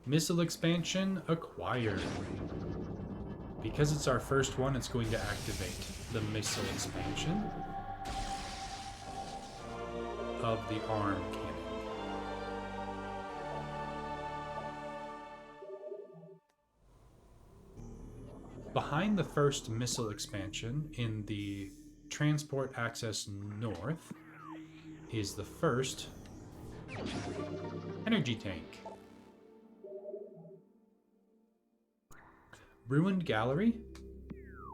Missile expansion acquired. Because it's our first one, it's going to activate the missile expansion of the arm cannon. Behind the first missile expansion in the transport access north is the first energy tank. Ruined gallery.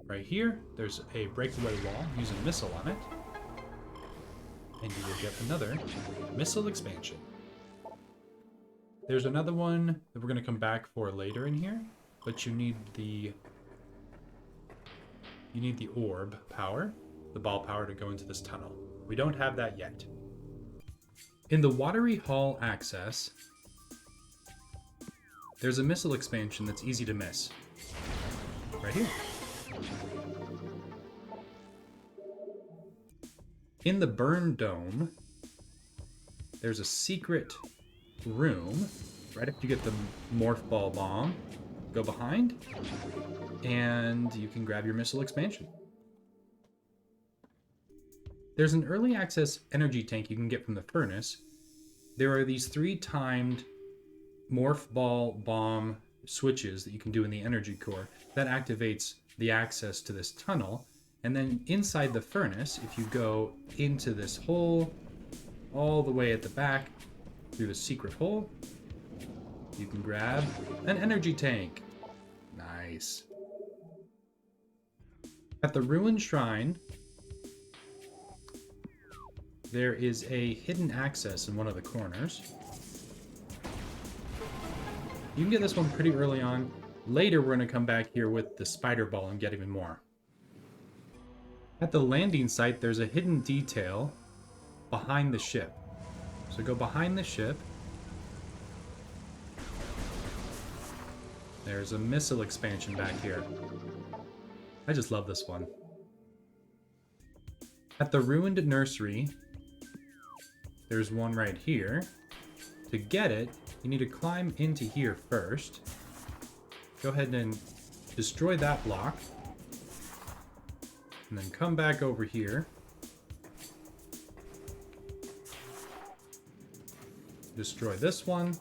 Right here, there's a breakaway wall. Use a missile on it. And you will get another missile expansion. There's another one that we're going to come back for later in here, but you need the orb power, the ball power to go into this tunnel. We don't have that yet. In the watery hall access, there's a missile expansion that's easy to miss. Right here. In the burn dome, there's a secret room right after you get the morph ball bomb. Go behind, and you can grab your missile expansion. There's an early access energy tank you can get from the furnace. There are these 3 timed morph ball bomb switches that you can do in the energy core that activates the access to this tunnel. And then inside the furnace, if you go into this hole all the way at the back through the secret hole, you can grab an energy tank. Nice. At the ruined shrine, there is a hidden access in one of the corners. You can get this one pretty early on. Later, we're going to come back here with the spider ball and get even more. At the landing site, there's a hidden detail behind the ship. So go behind the ship. There's a missile expansion back here. I just love this one. At the ruined nursery, there's one right here. To get it, you need to climb into here first. Go ahead and destroy that block. And then come back over here. Destroy this one.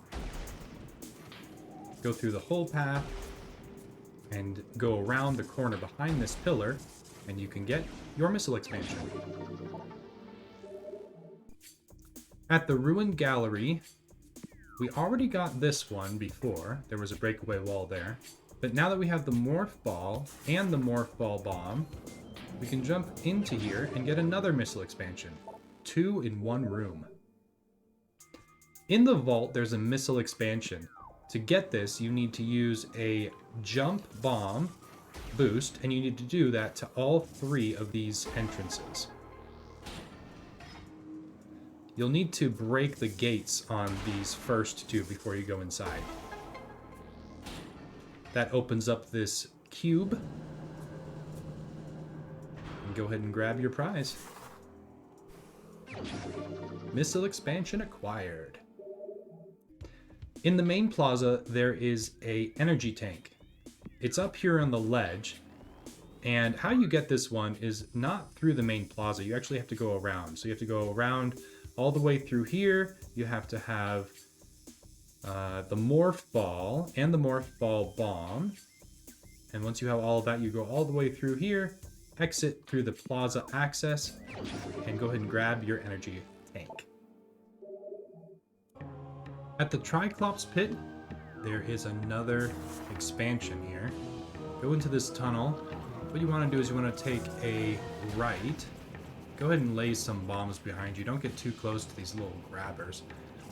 Go through the whole path. And go around the corner behind this pillar. And you can get your missile expansion. At the ruined gallery, we already got this one before. There was a breakaway wall there. But now that we have the morph ball and the morph ball bomb, we can jump into here and get another missile expansion. 2 in 1 room. In the vault, there's a missile expansion. To get this, you need to use a jump bomb boost, and you need to do that to all 3 of these entrances. You'll need to break the gates on these first 2 before you go inside. That opens up this cube. And go ahead and grab your prize. Missile expansion acquired. In the main plaza, there is a energy tank. It's up here on the ledge. And how you get this one is not through the main plaza. You actually have to go around. So you have to go around all the way through here. You have to have the morph ball and the morph ball bomb. And once you have all of that, you go all the way through here, exit through the plaza access, and go ahead and grab your energy tank. At the Triclops pit, there is another expansion here. Go into this tunnel. What you want to do is you want to take a right. Go ahead and lay some bombs behind you. Don't get too close to these little grabbers.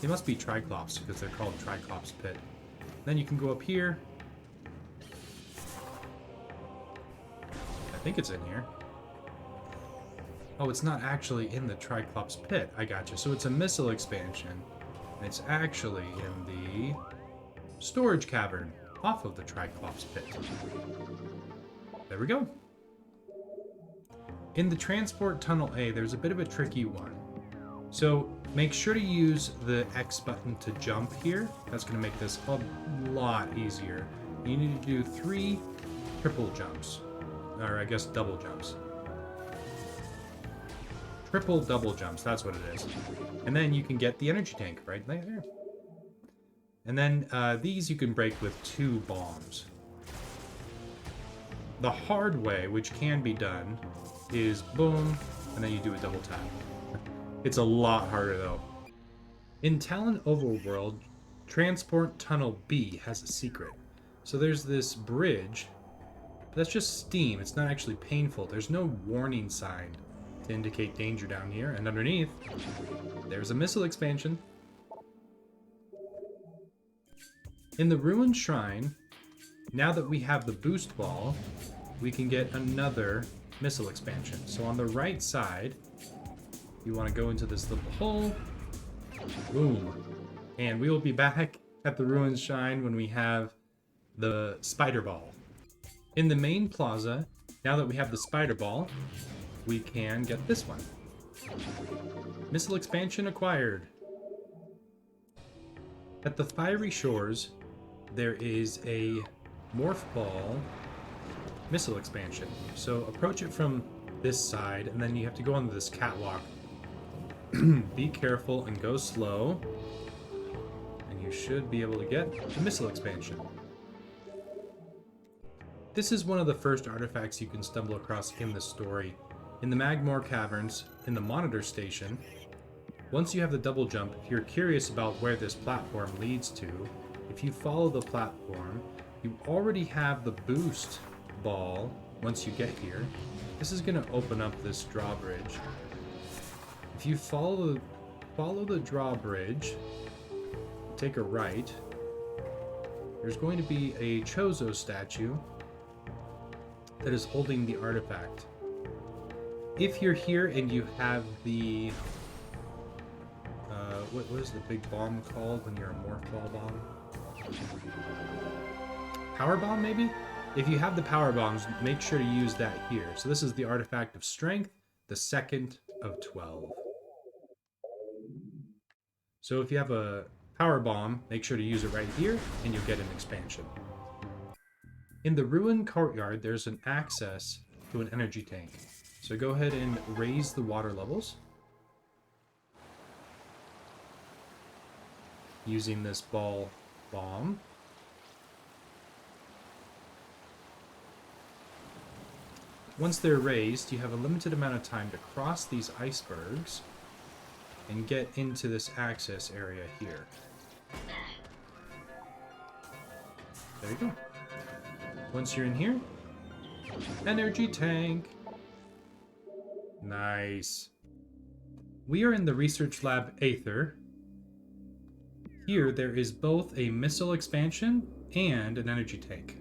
They must be Triclops because they're called Triclops pit. Then you can go up here. I think it's in here. Oh, it's not actually in the Triclops pit. I gotcha. So it's a missile expansion. And it's actually in the storage cavern off of the Triclops pit. There we go. In the transport tunnel A, there's a bit of a tricky one. So Make sure to use the X button to jump here. That's going to make this a lot easier. You need to do 3 triple jumps. Or I guess double jumps. Triple double jumps, that's what it is. And then you can get the energy tank right there. And then these you can break with 2 bombs. The hard way, which can be done, is boom, and then you do a double tap. It's a lot harder though. In Talon Overworld, Transport Tunnel B has a secret. So there's this bridge, but that's just steam. It's not actually painful. There's no warning sign to indicate danger down here. And underneath, there's a missile expansion. In the Ruined Shrine, now that we have the boost ball, we can get another missile expansion. So on the right side, you want to go into this little hole. Boom. And we will be back at the Ruined Shrine when we have the spider ball. In the main plaza, now that we have the spider ball, we can get this one. Missile expansion acquired. At the Fiery Shores, there is a morph ball missile expansion. So approach it from this side, and then you have to go on this catwalk. Be careful and go slow, and you should be able to get the missile expansion. This is one of the first artifacts you can stumble across in the story. In the Magmoor Caverns, in the Monitor Station, once you have the double jump, if you're curious about where this platform leads to, if you follow the platform, you already have the boost ball once you get here. This is going to open up this drawbridge. If you follow the drawbridge, take a right, there's going to be a Chozo statue that is holding the artifact. If you're here and you have the what is the big bomb called when you're a morph ball bomb? Power bomb, maybe? If you have the power bombs, make sure to use that here. So this is the artifact of strength, the second of 12. So if you have a power bomb, make sure to use it right here, and you'll get an expansion. In the ruined courtyard, there's an access to an energy tank. So go ahead and raise the water levels using this ball bomb. Once they're raised, you have a limited amount of time to cross these icebergs and get into this access area here. There you go. Once you're in here, energy tank. Nice. We are in the research lab Aether. Here there is both a missile expansion and an energy tank.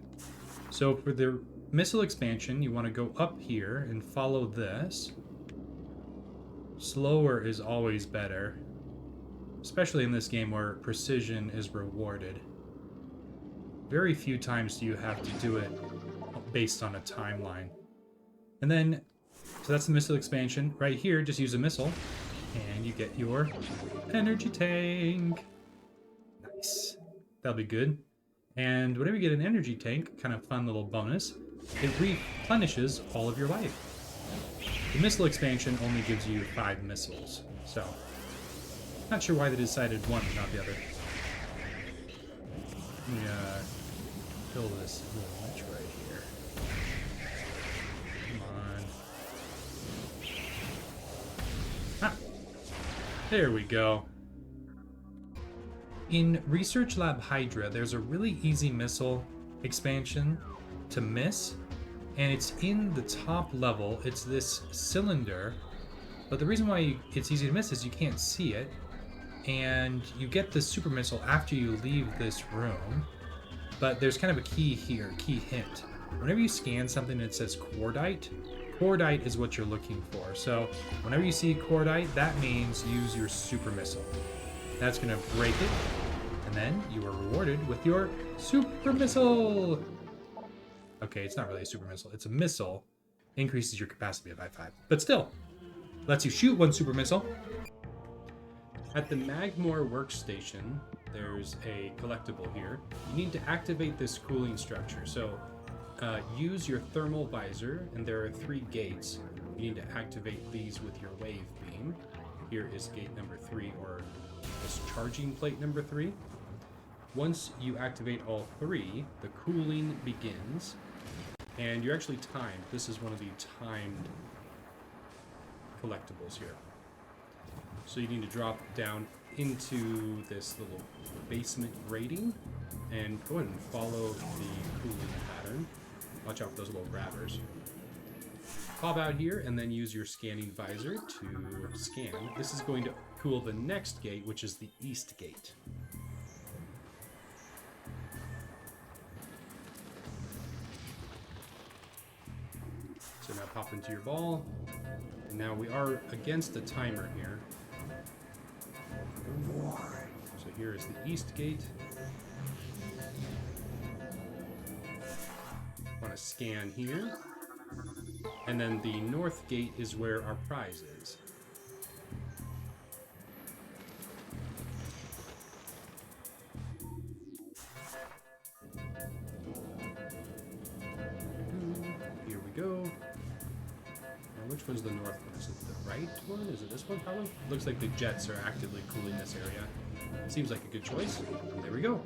So for the missile expansion, you want to go up here and follow this. Slower is always better, especially in this game where precision is rewarded. Very few times do you have to do it based on a timeline. And then, so that's the missile expansion. Right here, just use a missile, and you get your energy tank. Nice. That'll be good. And whenever you get an energy tank, kind of fun little bonus, it replenishes all of your life. The missile expansion only gives you 5 missiles, so not sure why they decided one, not the other. Let me kill this little Metroid here. Come on. Ah, there we go. In Research Lab Hydra, there's a really easy missile expansion to miss, and it's in the top level. It's this cylinder, but the reason why it's easy to miss is you can't see it, and you get this super missile after you leave this room. But there's kind of a key here, key hint. Whenever you scan something that says cordite, cordite is what you're looking for. So whenever you see cordite, that means use your super missile. That's gonna break it, and then you are rewarded with your super missile. Okay, it's not really a super missile. It's a missile. Increases your capacity by 5. But still, lets you shoot 1 super missile. At the Magmore workstation, there's a collectible here. You need to activate this cooling structure. So use your thermal visor, and there are 3 gates. You need to activate these with your wave beam. Here is gate number 3, or this charging plate number 3. Once you activate all 3, the cooling begins, and you're actually timed. This is one of the timed collectibles here. So you need to drop down into this little basement grating and go ahead and follow the cooling pattern. Watch out for those little grabbers. Pop out here and then use your scanning visor to scan. This is going to cool the next gate, which is the east gate. So now pop into your ball. And now we are against the timer here. So here is the east gate. Want to scan here. And then the north gate is where our prize is. Here we go. Which one's the north one? Is it the right one? Is it this one probably? Looks like the jets are actively cooling this area. Seems like a good choice. And there we go.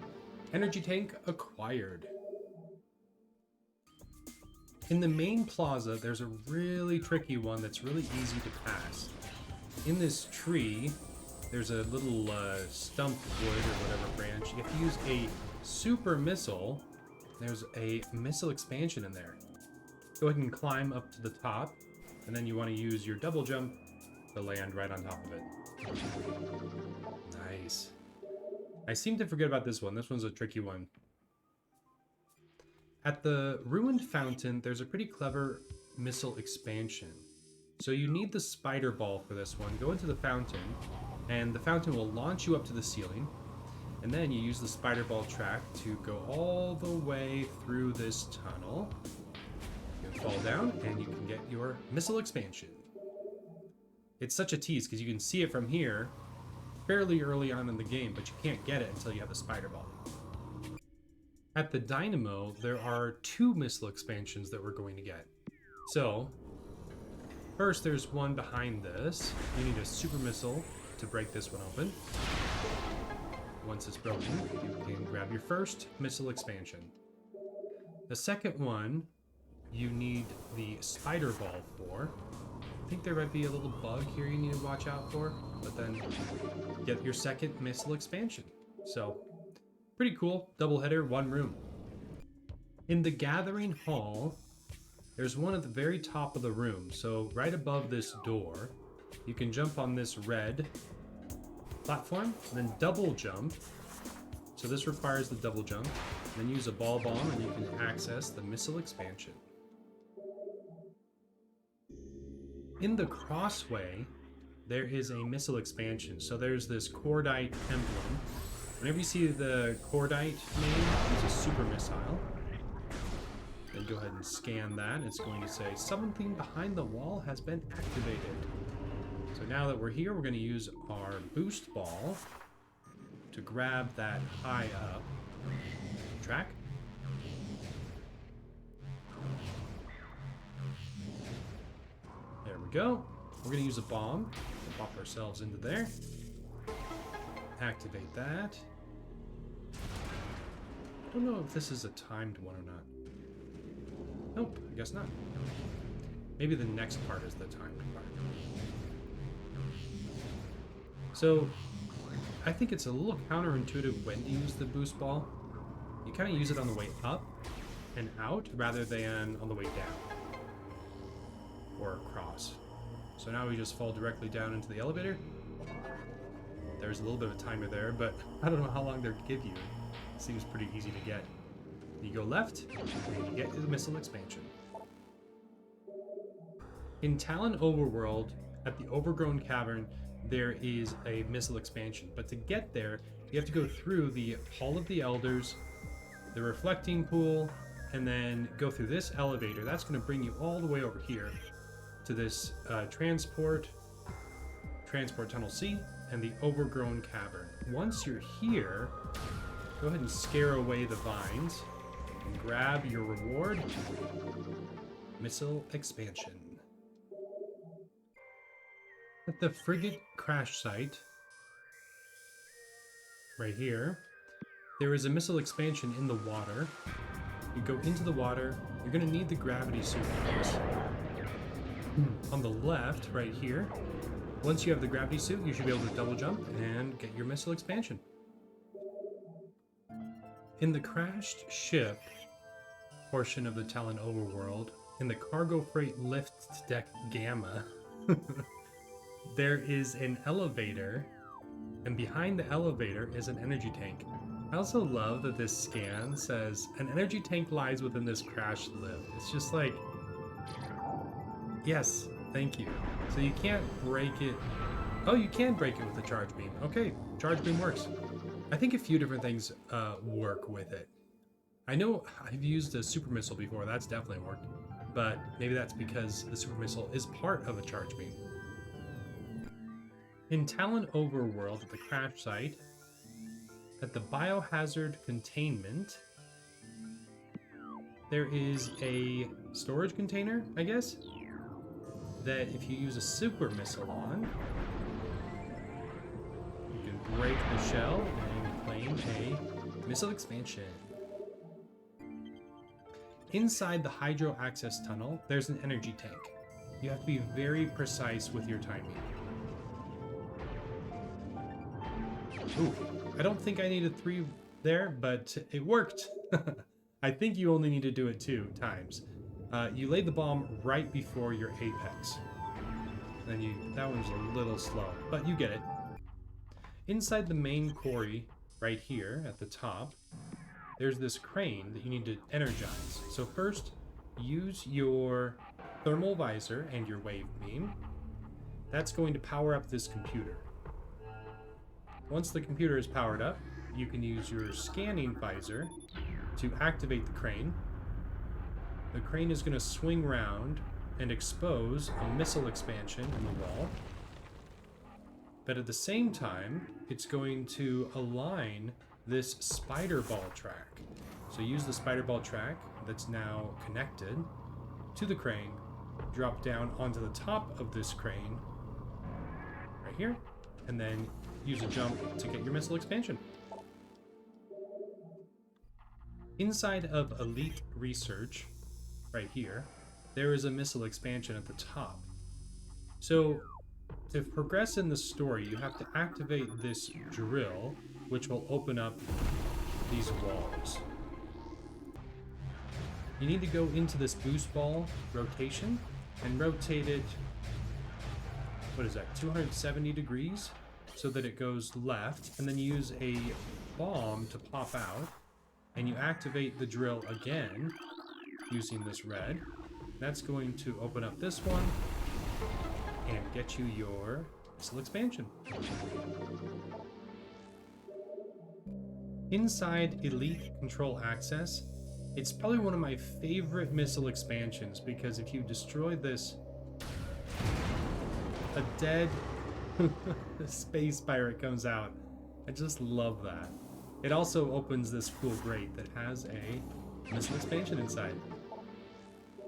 Energy tank acquired. In the main plaza, there's a really tricky one that's really easy to pass. In this tree, there's a little stump wood or whatever branch. You have to use a super missile. There's a missile expansion in there. Go ahead and climb up to the top. And then you want to use your double jump to land right on top of it. Nice. I seem to forget about this one. This one's a tricky one. At the ruined fountain, there's a pretty clever missile expansion. So you need the spider ball for this one. Go into the fountain, and the fountain will launch you up to the ceiling. And then you use the spider ball track to go all the way through this tunnel. Fall down and you can get your missile expansion. It's such a tease because you can see it from here fairly early on in the game, but you can't get it until you have the spider ball. At the dynamo, there are 2 missile expansions that we're going to get. So first there's one behind this. You need a super missile to break this one open. Once it's broken, you can grab your first missile expansion. The second one you need the spider ball for. I think there might be a little bug here you need to watch out for, but then get your second missile expansion. So, pretty cool. Double header, 1 room. In the gathering hall, there's one at the very top of the room. So right above this door, you can jump on this red platform, then double jump. So this requires the double jump. Then use a ball bomb and you can access the missile expansion. In the crossway, there is a missile expansion. So there's this cordite emblem. Whenever you see the cordite name, use a super missile. Then go ahead and scan that. It's going to say something behind the wall has been activated. So now that we're here, we're going to use our boost ball to grab that high up track. There we go. We're going to use a bomb to pop ourselves into there. Activate that. I don't know if this is a timed one or not. Nope, I guess not. Maybe the next part is the timed part. So, I think it's a little counterintuitive when to use the boost ball. You kind of use it on the way up and out rather than on the way down or across. So now we just fall directly down into the elevator. There's a little bit of a timer there, but I don't know how long they'll give you. It seems pretty easy to get. You go left, and you get the missile expansion. In Talon Overworld, at the Overgrown Cavern, there is a missile expansion. But to get there, you have to go through the Hall of the Elders, the Reflecting Pool, and then go through this elevator. That's going to bring you all the way over here to this Transport Tunnel C. and the overgrown cavern. Once you're here, go ahead and scare away the vines and grab your reward, missile expansion. At the frigate crash site, right here, there is a missile expansion in the water. You go into the water, you're going to need the gravity suit for this. On the left, right here, once you have the gravity suit, you should be able to double jump and get your missile expansion. In the crashed ship portion of the Talon overworld, in the cargo freight lift deck Gamma, there is an elevator, and behind the elevator is an energy tank. I also love that this scan says, an energy tank lies within this crash lift. It's just like, yes, thank you. So you can't break it. Oh, you can break it with the charge beam. Okay, charge beam works. I think a few different things work with it. I know I've used a super missile before, that's definitely worked. But maybe that's because the super missile is part of a charge beam. In Talon Overworld at the crash site, at the biohazard containment, there is a storage container, I guess, that if you use a super missile on, you can break the shell and claim a missile expansion. Inside the hydro access tunnel, there's an energy tank. You have to be very precise with your timing. Ooh, I don't think I needed 3 there, but it worked. I think you only need to do it 2 times. You lay the bomb right before your apex. Then that one's a little slow, but you get it. Inside the main quarry, right here at the top, there's this crane that you need to energize. So first, use your thermal visor and your wave beam. That's going to power up this computer. Once the computer is powered up, you can use your scanning visor to activate the crane. The crane is going to swing round and expose a missile expansion in the wall. But at the same time, it's going to align this spider ball track. So use the spider ball track that's now connected to the crane, drop down onto the top of this crane right here, and then use a jump to get your missile expansion. Inside of Elite Research, right here, there is a missile expansion at the top. So to progress in the story, you have to activate this drill, which will open up these walls. You need to go into this boost ball rotation and rotate it, what is that, 270 degrees, so that it goes left, and then you use a bomb to pop out, and you activate the drill again using this red. That's going to open up this one and get you your missile expansion. Inside Elite Control Access, it's probably one of my favorite missile expansions because if you destroy this, a dead space pirate comes out. I just love that. It also opens this cool grate that has a missile expansion inside.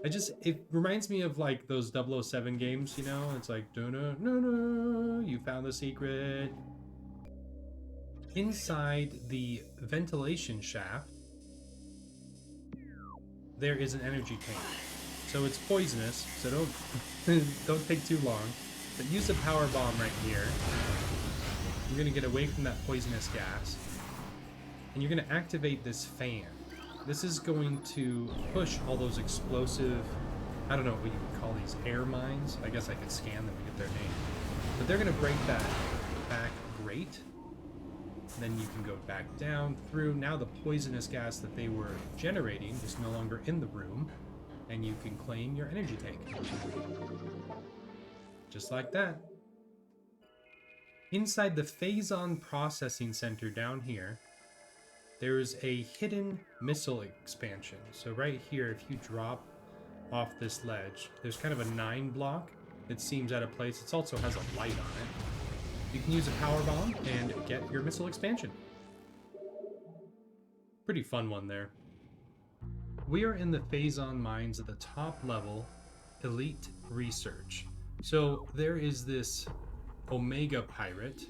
It reminds me of like those 007 games, you know? It's like, no, you found the secret. Inside the ventilation shaft, there is an energy tank. So it's poisonous, so don't take too long. But use a power bomb right here. You're gonna get away from that poisonous gas. And you're gonna activate this fan. This is going to push all those explosive, I don't know what you would call these, air mines. I guess I could scan them to get their name. But they're gonna break that back grate. Then you can go back down through. Now the poisonous gas that they were generating is no longer in the room, and you can claim your energy tank. Just like that. Inside the Phazon Processing Center down here, there is a hidden missile expansion. So right here, if you drop off this ledge, there's kind of a 9 block that seems out of place. It also has a light on it. you can use a power bomb and get your missile expansion. Pretty fun one there. We are in the Phazon mines at the top level, Elite Research. So there is this Omega pirate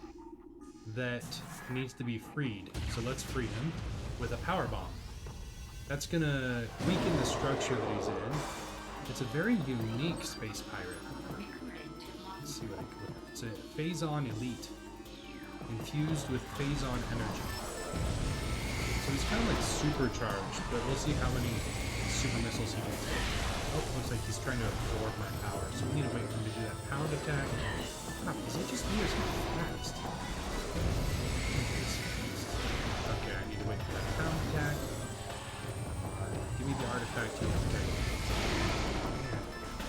that needs to be freed. So let's free him with a power bomb. That's gonna weaken the structure that he's in. It's a very unique space pirate. Let's see what it's a Phazon Elite, infused with Phazon energy. So he's kind of like supercharged, but we'll see how many super missiles he can take. Oh, looks like he's trying to absorb my power, so we need to wait for him to do that pound attack. Crap, is it just me or is he fast? Okay, I need to wait for that pound attack. Give me the artifact here. Okay.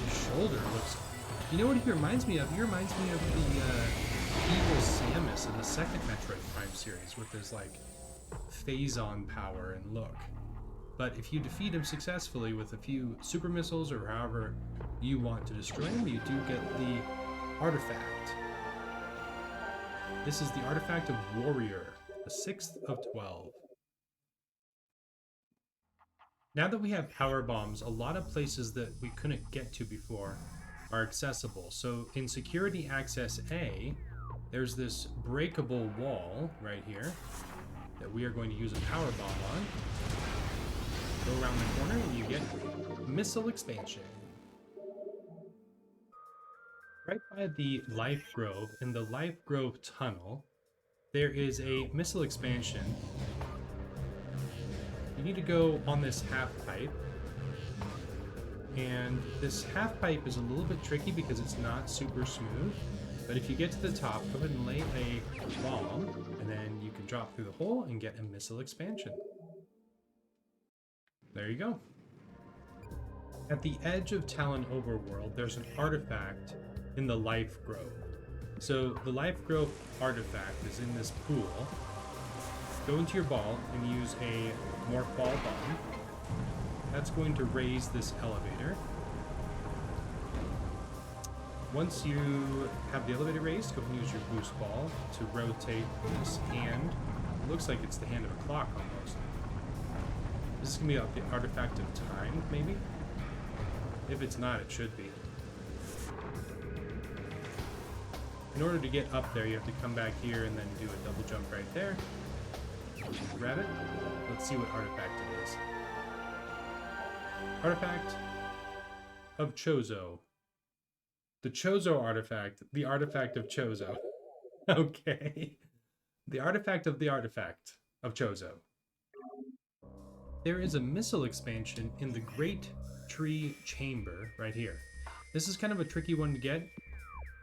His shoulder looks... You know what he reminds me of? He reminds me of the evil Samus in the second Metroid Prime series with his, like, Phazon power and look. But if you defeat him successfully with a few super missiles or however you want to destroy him, you do get the artifact. This is the artifact of Warrior, the 6th of 12. Now that we have power bombs, a lot of places that we couldn't get to before are accessible. So in Security Access A, there's this breakable wall right here that we are going to use a power bomb on. Go around the corner and you get missile expansion. Right by the Life Grove, in the Life Grove tunnel, there is a missile expansion. You need to go on this half pipe. And this half pipe is a little bit tricky because it's not super smooth. But if you get to the top, go ahead and lay a bomb, and then you can drop through the hole and get a missile expansion. There you go. At the edge of Talon Overworld, there's an artifact in the Life Grove. So the Life Grove artifact is in this pool. Go into your ball and use a morph ball bomb. That's going to raise this elevator. Once you have the elevator raised, go ahead and use your boost ball to rotate this hand. It looks like it's the hand of a clock almost. This is going to be the artifact of time, maybe? If it's not, it should be. In order to get up there, you have to come back here and then do a double jump right there. Grab it. Let's see what artifact it is. Artifact of Chozo. The Chozo artifact. The artifact of Chozo. Okay. The artifact of the artifact of Chozo. There is a missile expansion in the Great Tree Chamber right here. This is kind of a tricky one to get.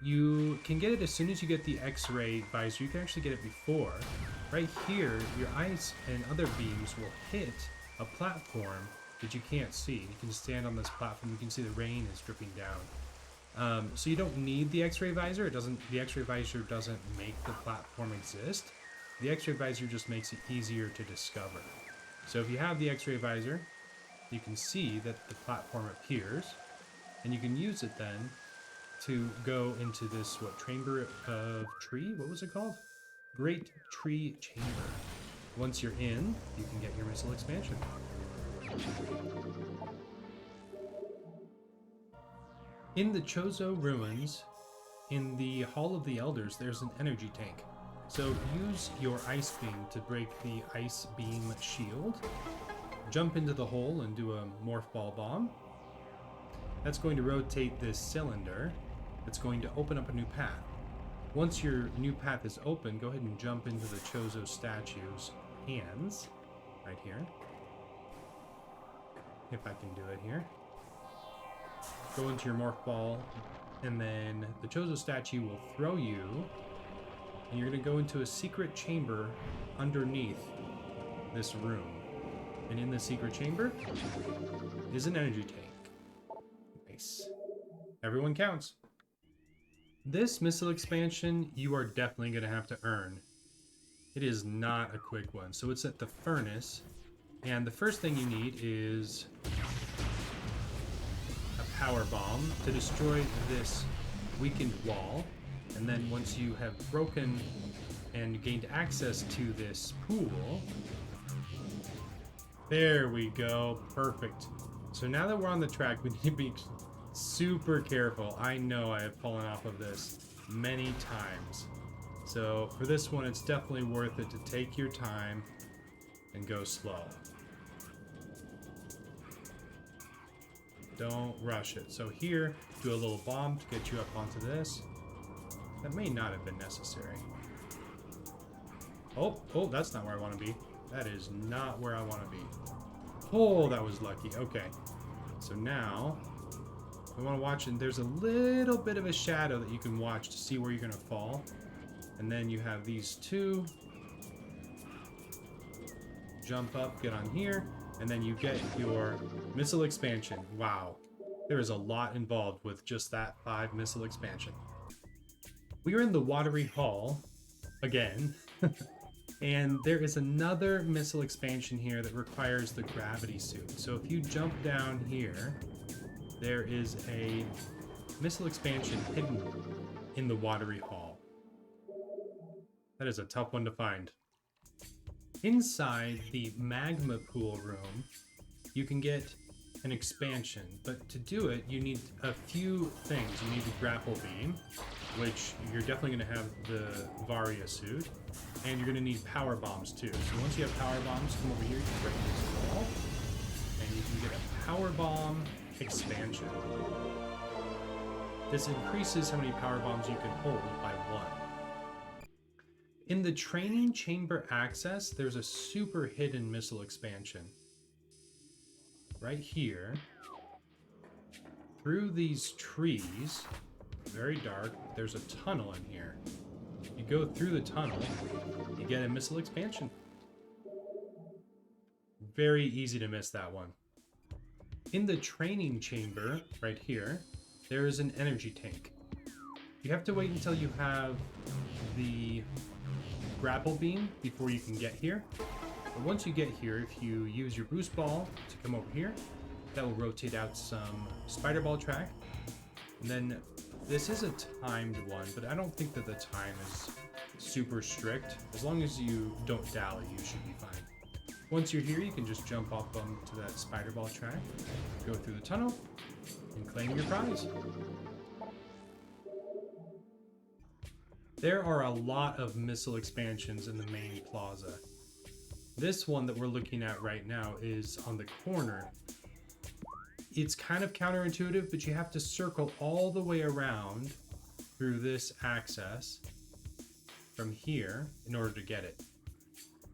You can get it as soon as you get the X-ray visor. You can actually get it before. Right here, your ice and other beams will hit a platform that you can't see. You can stand on this platform. You can see the rain is dripping down. So you don't need the X-ray visor. The X-ray visor doesn't make the platform exist. The X-ray visor just makes it easier to discover. So if you have the X-ray visor, you can see that the platform appears, and you can use it then to go into this, chamber of tree? What was it called? Great Tree Chamber. Once you're in, you can get your missile expansion. In the Chozo ruins, in the Hall of the Elders, there's an energy tank. So use your ice beam to break the ice beam shield. Jump into the hole and do a morph ball bomb. That's going to rotate this cylinder. It's going to open up a new path. Once your new path is open, go ahead and jump into the Chozo statue's hands, right here. If I can do it here. Go into your morph ball, and then the Chozo statue will throw you, and you're going to go into a secret chamber underneath this room. And in the secret chamber is an energy tank. Nice. Everyone counts. This missile expansion, you are definitely going to have to earn. It is not a quick one. So it's at the furnace. And the first thing you need is a power bomb to destroy this weakened wall. And then once you have broken and gained access to this pool, there we go, perfect. So now that we're on the track, we need to be super careful. I know I have fallen off of this many times. So for this one, it's definitely worth it to take your time and go slow. Don't rush it. So here, do a little bomb to get you up onto this. That may not have been necessary. Oh, that's not where I want to be. That is not where I want to be. Oh, that was lucky. Okay. So now, we want to watch, and there's a little bit of a shadow that you can watch to see where you're going to fall. And then you have these two. Jump up, get on here, and then you get your missile expansion. Wow. There is a lot involved with just that 5 missile expansion. We are in the watery hall again. And there is another missile expansion here that requires the gravity suit. So if you jump down here, there is a missile expansion hidden in the watery hall. That is a tough one to find. Inside the magma pool room, you can get an expansion, but to do it, you need a few things. You need the grapple beam, which you're definitely going to have the Varia Suit, and you're going to need power bombs too. So once you have power bombs, come over here, you can break this wall, and you can get a power bomb expansion. This increases how many power bombs you can hold by 1. In the training chamber access, there's a super hidden missile expansion. Right here, through these trees, very dark, there's a tunnel in here. You go through the tunnel, you get a missile expansion. Very easy to miss that one. In the training chamber, right here, there is an energy tank. You have to wait until you have the grapple beam before you can get here. But once you get here, if you use your boost ball to come over here, that will rotate out some spider ball track. And then this is a timed one, but I don't think that the time is super strict. As long as you don't dally, you should be fine. Once you're here, you can just jump up onto that spider ball track, go through the tunnel, and claim your prize. There are a lot of missile expansions in the main plaza. This one that we're looking at right now is on the corner. It's kind of counterintuitive, but you have to circle all the way around through this access from here in order to get it.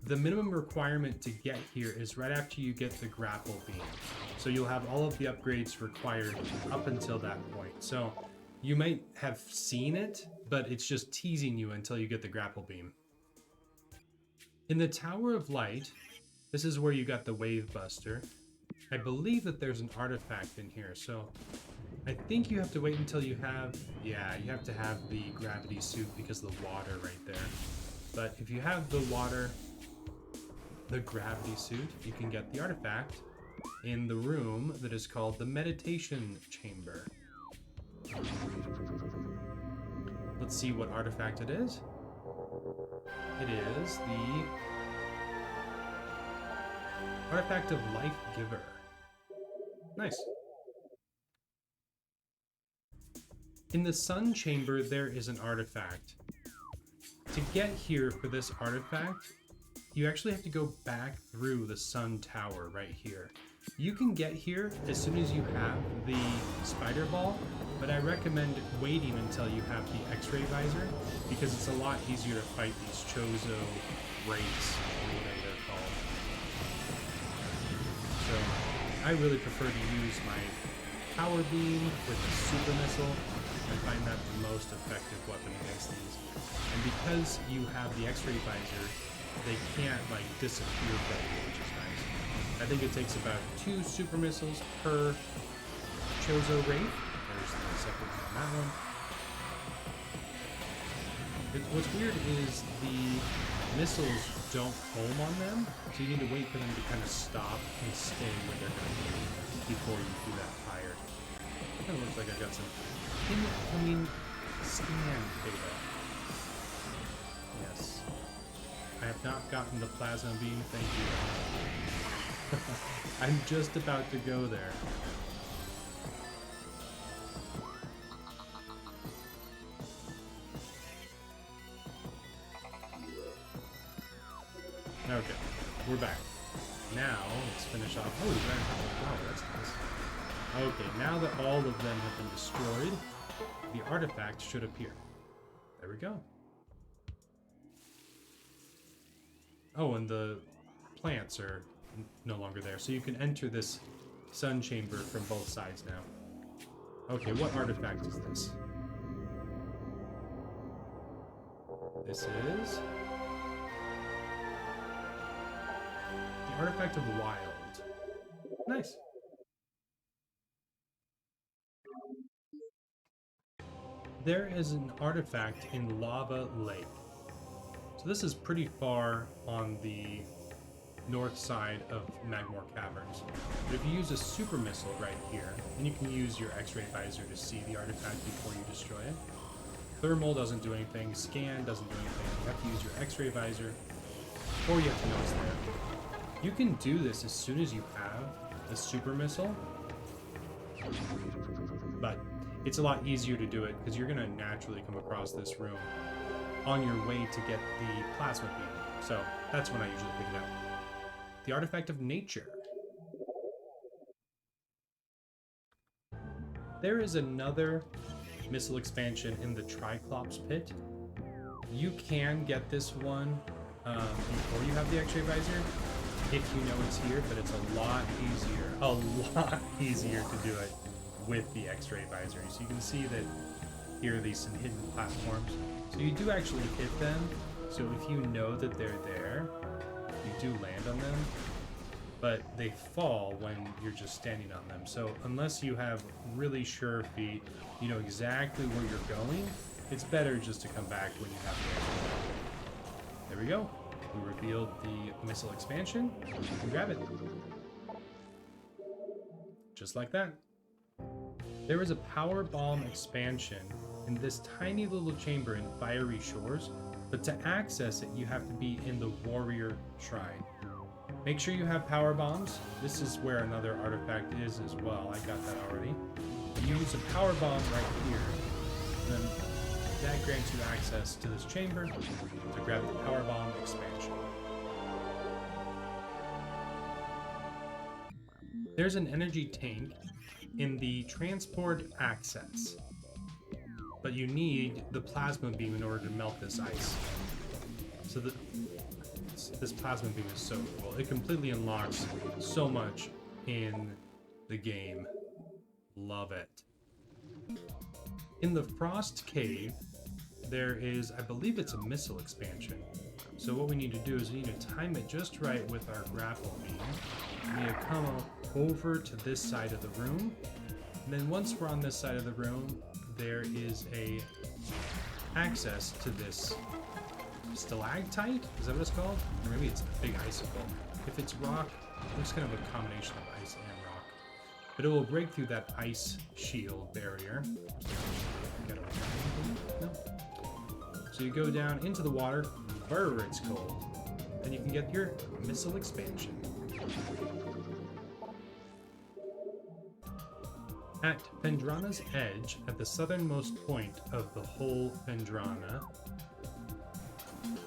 The minimum requirement to get here is right after you get the grapple beam. So you'll have all of the upgrades required up until that point. So you might have seen it, but it's just teasing you until you get the grapple beam. In the Tower of Light, this is where you got the Wave Buster. I believe that there's an artifact in here, so I think you have to wait until you have, yeah, you have to have the gravity suit because of the water right there. But if you have the water, the gravity suit, you can get the artifact in the room that is called the meditation chamber. Let's see what artifact it is. It is the artifact of Life Giver. Nice. In the Sun Chamber, there is an artifact. To get here for this artifact, you actually have to go back through the Sun Tower right here. You can get here as soon as you have the spider ball, but I recommend waiting until you have the X-ray visor because it's a lot easier to fight these Chozo wraiths, or whatever they're called. So I really prefer to use my power beam with the super missile. I find that the most effective weapon against these. And because you have the X-ray visor, they can't like disappear from you, which is nice. I think it takes about 2 super missiles per Chozo wraith. There's the second on that one. What's weird is the missiles don't home on them, so you need to wait for them to kind of stop and stay where they're going to be before you do that fire. It kind of looks like I've got some incoming Scan data. Yes. I have not gotten the plasma beam, thank you. I'm just about to go there. Okay, we're back. Now, let's finish off. Oh, wow, that's nice. Okay, now that all of them have been destroyed, the artifact should appear. There we go. Oh, and the plants are no longer there, so you can enter this sun chamber from both sides now. Okay, what artifact is this? This is the artifact of wild. Nice. There is an artifact in Lava Lake. So this is pretty far on the north side of Magmore Caverns. But if you use a super missile right here, then you can use your X-ray visor to see the artifact before you destroy it. Thermal doesn't do anything, scan doesn't do anything. You have to use your X-ray visor, or you have to know it's there. You can do this as soon as you have the super missile, but it's a lot easier to do it because you're going to naturally come across this room on your way to get the plasma beam. So that's when I usually pick it up. The artifact of nature. There is another missile expansion in the Triclops pit. You can get this one before you have the X-ray visor, if you know it's here, but it's a lot easier to do it with the X-ray visor. So you can see that here are these hidden platforms. So you do actually hit them. So if you know that they're there, you do land on them, but they fall when you're just standing on them. So unless you have really sure feet, you know exactly where you're going, it's better just to come back when you have the X-ray visor. There we go. We revealed the missile expansion. You can grab it. Just like that. There is a power bomb expansion in this tiny little chamber in Fiery Shores, but to access it, you have to be in the Warrior Shrine. Make sure you have power bombs. This is where another artifact is as well. I got that already. You use a power bomb right here, and then that grants you access to this chamber to grab the power bomb expansion. There's an energy tank in the transport access, but you need the plasma beam in order to melt this ice. So this plasma beam is so cool. It completely unlocks so much in the game. Love it. In the Frost Cave, there is, I believe it's a missile expansion. So what we need to do is we need to time it just right with our grapple beam. We need to come over to this side of the room. And then once we're on this side of the room, there is a access to this stalactite? Is that what it's called? Or maybe it's a big icicle. If it's rock, it's kind of a combination of ice and rock. But it will break through that ice shield barrier. No. So you go down into the water, where it's cold, and you can get your missile expansion. At Phendrana's edge, at the southernmost point of the whole Phendrana,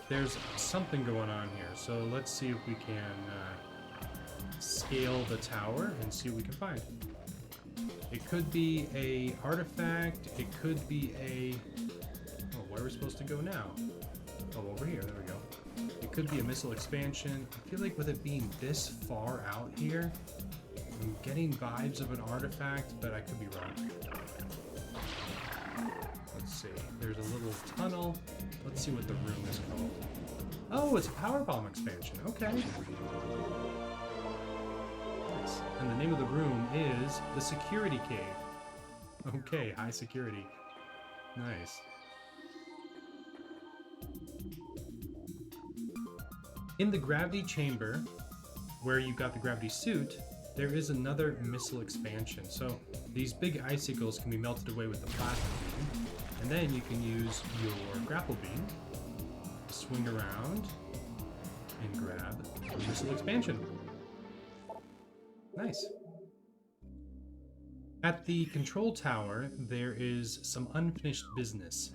there's something going on here. So let's see if we can scale the tower and see what we can find. It could be a artifact. It could be a... Oh, where are we supposed to go now? Oh, over here. There we go. It could be a missile expansion. I feel like with it being this far out here, I'm getting vibes of an artifact, but I could be wrong. Let's see. There's a little tunnel. Let's see what the room is called. Oh, it's a power bomb expansion. Okay. Nice. And the name of the room is the Security Cave. Okay, high security. Nice. In the gravity chamber, where you got the gravity suit, there is another missile expansion. So these big icicles can be melted away with the plasma beam, And then you can use your grapple beam to swing around and grab the missile expansion. Nice. At the control tower, there is some unfinished business.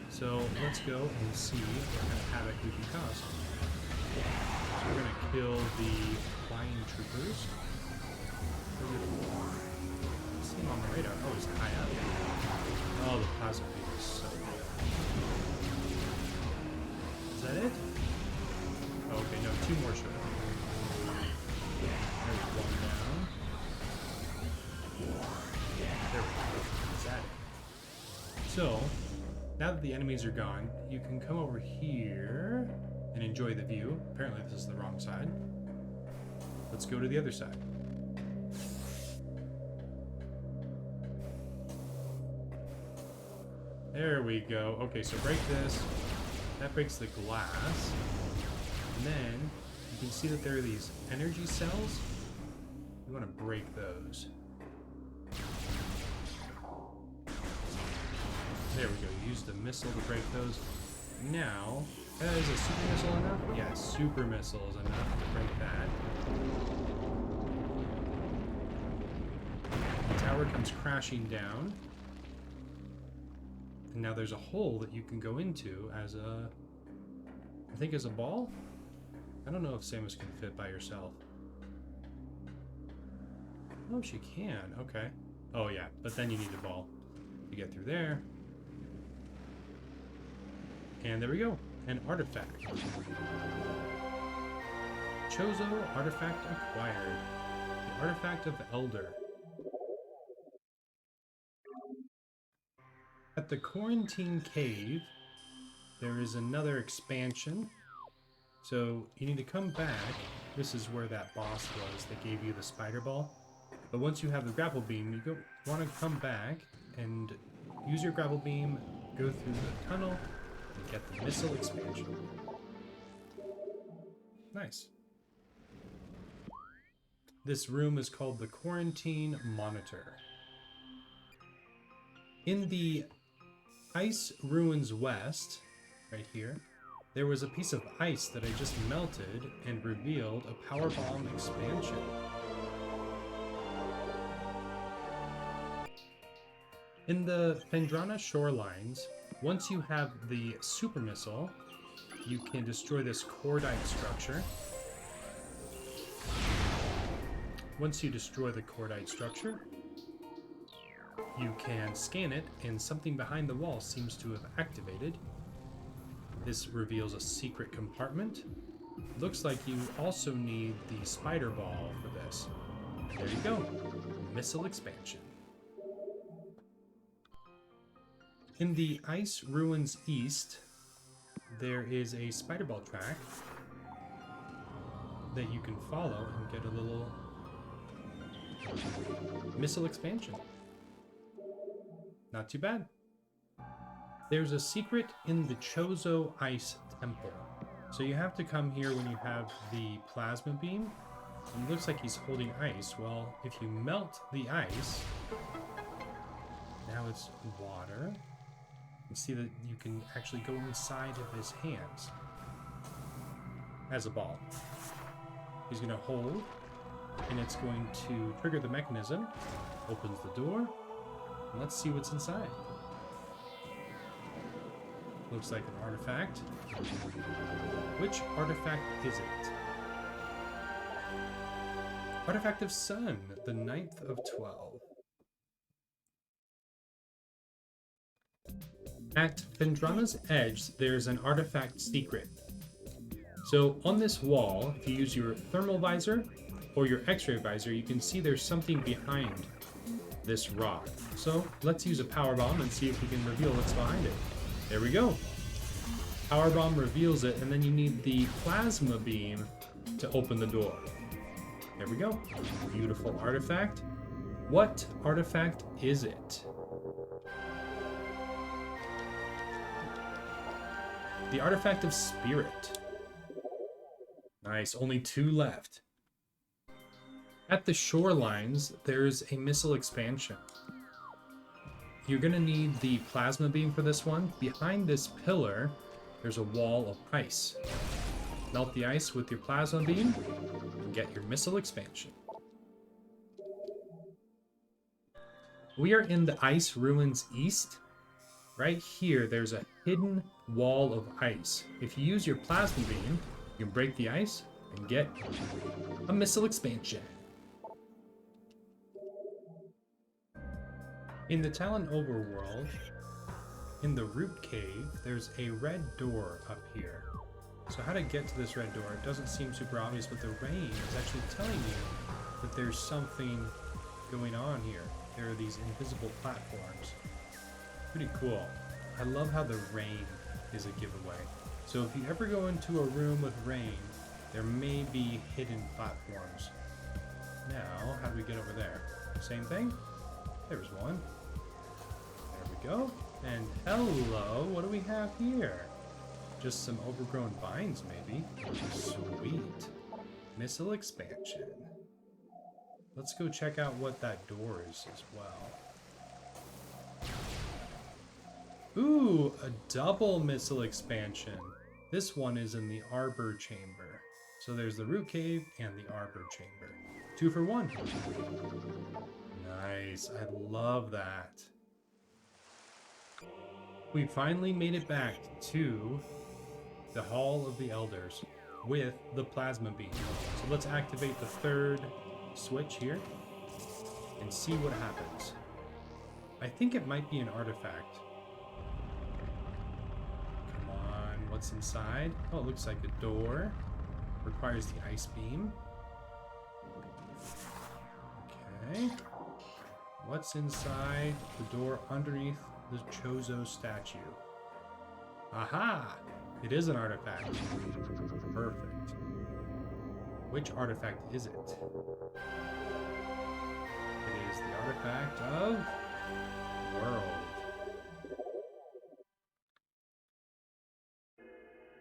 So let's go and see what kind of havoc we can cause. So we're going to kill the flying troopers. See him on the radar. Oh, he's high up. Oh, the plasma beam is so good. Is that it? Oh, okay, no, 2 more showed up. There's 1 down. There we go. Is that it? So, now that the enemies are gone, you can come over here and enjoy the view. Apparently this is the wrong side. Let's go to the other side. There we go. Okay, so break this. That breaks the glass. And then you can see that there are these energy cells. You want to break those. There we go. Use the missile to break those. Now, is a super missile enough? Yeah, super missile is enough to break that. The tower comes crashing down. And now there's a hole that you can go into as a... I think as a ball? I don't know if Samus can fit by herself. Oh, she can. Okay. Oh, yeah. But then you need the ball to get through there. And there we go. An artifact. Chozo artifact acquired. The artifact of the Elder. At the Quarantine Cave, there is another expansion. So you need to come back. This is where that boss was that gave you the spider ball. But once you have the grapple beam, you want to come back and use your grapple beam, go through the tunnel, and get the missile expansion. Nice. This room is called the Quarantine Monitor. In the Ice Ruins West, right here, there was a piece of ice that I just melted and revealed a power bomb expansion. In the Phendrana shorelines, once you have the super missile, you can destroy this cordite structure. Once you destroy the cordite structure, you can scan it, and something behind the wall seems to have activated. This reveals a secret compartment. Looks like you also need the spider ball for this. There you go. Missile expansion. In the Ice Ruins East, there is a spider ball track that you can follow and get a little missile expansion. Not too bad. There's a secret in the Chozo Ice Temple. So you have to come here when you have the plasma beam. It looks like he's holding ice. Well, if you melt the ice, now it's water. You see that you can actually go inside of his hands as a ball. He's going to hold, and it's going to trigger the mechanism, opens the door, and let's see what's inside. Looks like an artifact. Which artifact is it? Artifact of Sun, the 9th of 12. At Phendrana's edge, there's an artifact secret. So on this wall, if you use your thermal visor or your x-ray visor, you can see there's something behind this rock. So let's use a power bomb and see if we can reveal what's behind it. There we go. Power bomb reveals it, and then you need the plasma beam to open the door. There we go. Beautiful artifact. What artifact is it? The artifact of Spirit. Nice, only 2 left. At the shorelines, there's a missile expansion. You're going to need the plasma beam for this one. Behind this pillar, there's a wall of ice. Melt the ice with your plasma beam and get your missile expansion. We are in the Ice Ruins East. Right here, there's a hidden wall of ice. If you use your plasma beam, you can break the ice and get a missile expansion. In the Talon overworld, in the root cave, there's a red door up here. So how to get to this red door, it doesn't seem super obvious, but the rain is actually telling you that there's something going on here. There are these invisible platforms. Pretty cool. I love how the rain is a giveaway. So if you ever go into a room with rain, there may be hidden platforms. Now, how do we get over there? Same thing? There's one. There we go. And hello, what do we have here? Just some overgrown vines, maybe. Sweet. Missile expansion. Let's go check out what that door is as well. Ooh, a double missile expansion. This one is in the Arbor Chamber. So there's the Root Cave and the Arbor Chamber. 2 for 1. Nice. I love that. We finally made it back to the Hall of the Elders with the plasma beam. So let's activate the third switch here and see what happens. I think it might be an artifact. Come on, what's inside? Oh, it looks like a door. Requires the ice beam. Okay. What's inside the door underneath the Chozo statue? Aha! It is an artifact. Perfect. Which artifact is it? It is the artifact of World.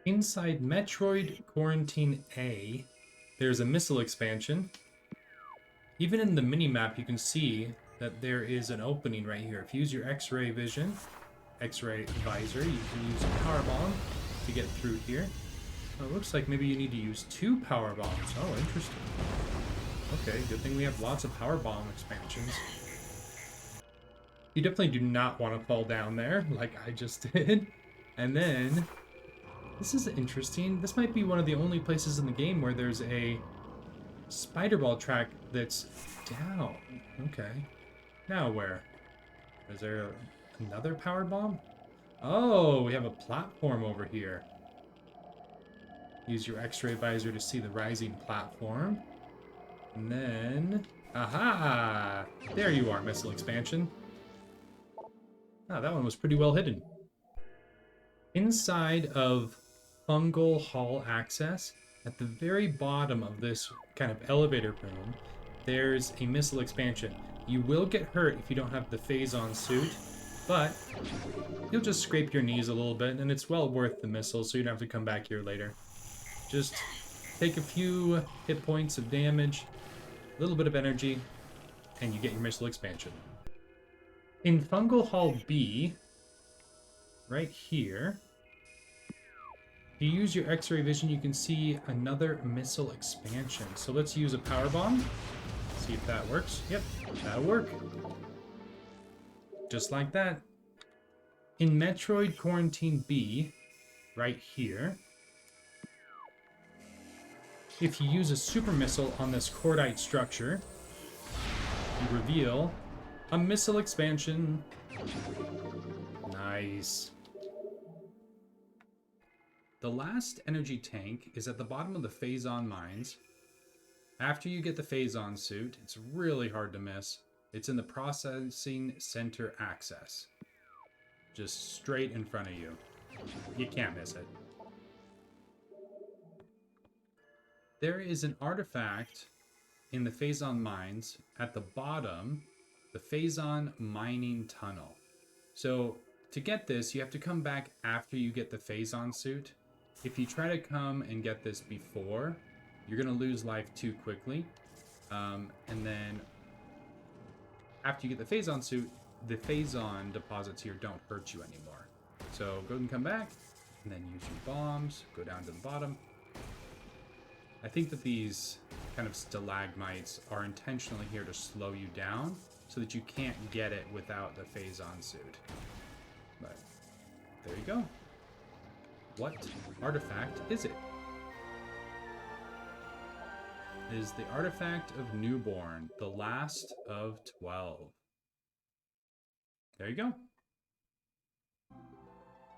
Inside Metroid Quarantine A, there's a missile expansion. Even in the mini-map, you can see that there is an opening right here. If you use your X-ray vision, X-ray visor, you can use a power bomb to get through here. Oh, it looks like maybe you need to use 2 power bombs. Oh, interesting. Okay, good thing we have lots of power bomb expansions. You definitely do not want to fall down there, like I just did. And then, this is interesting. This might be one of the only places in the game where there's a spider ball track that's down. Okay. Now where? Is there another power bomb? Oh, we have a platform over here. Use your X-ray visor to see the rising platform. And then... aha! There you are, missile expansion. Ah, that one was pretty well hidden. Inside of Fungal Hall Access, at the very bottom of this kind of elevator room, there's a missile expansion. You will get hurt if you don't have the phase-on suit, but you'll just scrape your knees a little bit, and it's well worth the missile, so you don't have to come back here later. Just take a few hit points of damage, a little bit of energy, and you get your missile expansion. In Fungal Hall B, right here, if you use your X-ray vision, you can see another missile expansion. So let's use a power bomb. See if that works. Yep, that'll work. Just like that. In Metroid Quarantine B, right here, if you use a super missile on this cordite structure, you reveal a missile expansion. Nice. The last energy tank is at the bottom of the phase-on mines. After you get the phase-on suit, it's really hard to miss. It's in the processing center access. Just straight in front of you. You can't miss it. There is an artifact in the phase-on mines at the bottom, the phase-on mining tunnel. So to get this, you have to come back after you get the phase-on suit. If you try to come and get this before, you're going to lose life too quickly. And then after you get the phase-on suit, the Phazon deposits here don't hurt you anymore. So go ahead and come back, and then use your bombs, go down to the bottom. I think that these kind of stalagmites are intentionally here to slow you down so that you can't get it without the Phazon suit. But there you go. What artifact is it? It is the artifact of Newborn, the last of 12. There you go.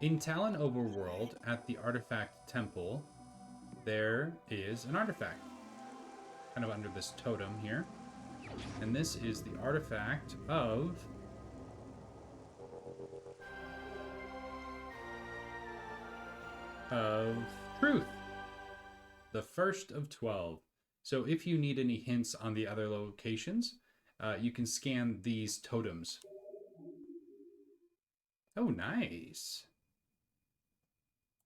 In Talon Overworld, at the Artifact Temple, there is an artifact. Kind of under this totem here. And this is the artifact of... Truth. The first of 12. So if you need any hints on the other locations, you can scan these totems. Oh, nice.